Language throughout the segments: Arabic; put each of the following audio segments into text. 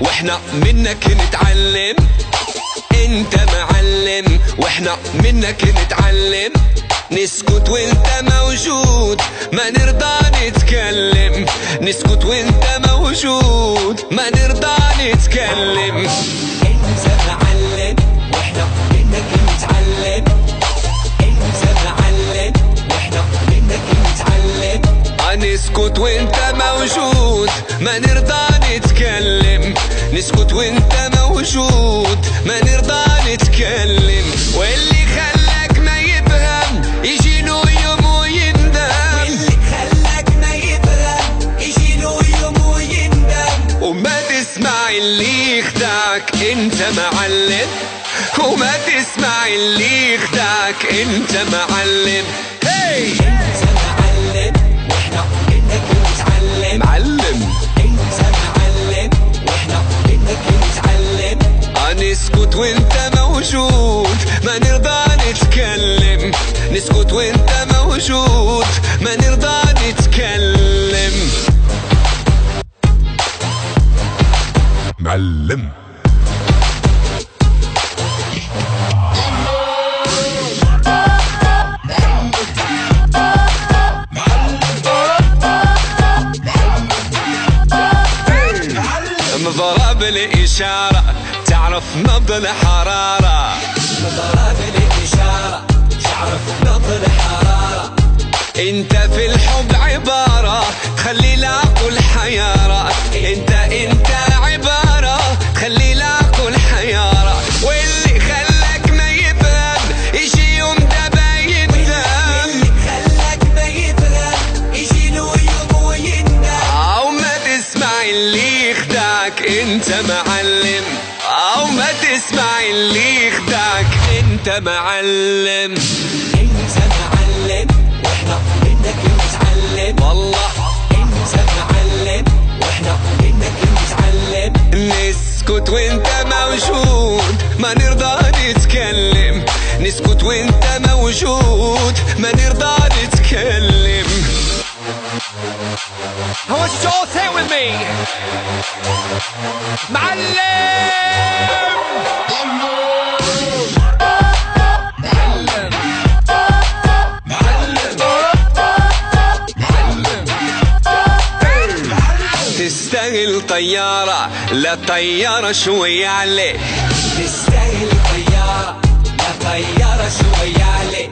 واحنا منك نتعلم. انت معلم واحنا منك نتعلم. نسكت وانت موجود ما نرضى نتكلم. نسكت وانت موجود ما نرضى نتكلم. انت معلم واحنا منك نتعلم. انت معلم واحنا منك نتعلم. نسكت وانت موجود ما نرضى نتكلم. نسكت وانت موجود ما نرضى نتكلم. واللي خلاك ما يفهم يجي له يوم ويندم. واللي خلاك ما يفهم يجي له يوم ويندم. وما تسمع اللي يخدعك انت معلم. وما تسمع اللي يخدعك انت معلم. هي انت معلم واحنا منك نتعلم. معلم انت معلم واحنا منك نتعلم. نسكت وانت موجود ما نرضى نتكلم. نسكت وانت موجود ما نرضى نتكلم. معلم مضرب الإشارة تعرف نبض الحرارة. مضرب الإشارة تعرف نبض الحرارة. انت في الحب عبارة خلي العقل حيارة. انت عبارة خلي العقل حيارة. واللي خلاك ما يفهم يجي يوم دابا يندم. واللي خلاك ما يفهم يجي له يوم ويندم. او ما تسمع اللي يخدعك انت معلم. او ما تسمع اللي يخدعك انت معلم. انت معلم واحنا منك نتعلم. والله انت معلم واحنا منك نتعلم. نسكت وانت موجود ما نرضى نتكلم. نسكت وانت موجود ما نرضى نتكلم. I want you to all say it with me. معلم. تستاهل طيارة لا طيارة شوية عليك. تستاهل طيارة لا طيارة شوية عليك.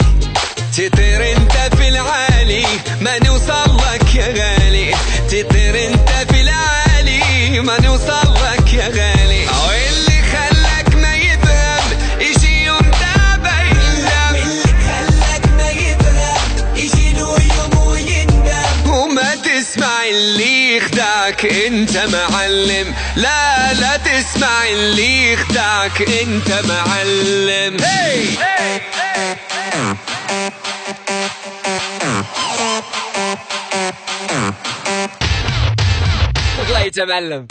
تطير انت في العالي ما نوصل لك يا غالي. تطير انت في العالي ما نوصل لك يا غالي. واللي خلاك ما يفهم يجي يوم دابا يندم. واللي خلاك ما يفهم يجي له يوم ويندم. وما تسمع اللي يخدعك انت معلم. لا تسمع اللي يخدعك انت معلم. later معلم.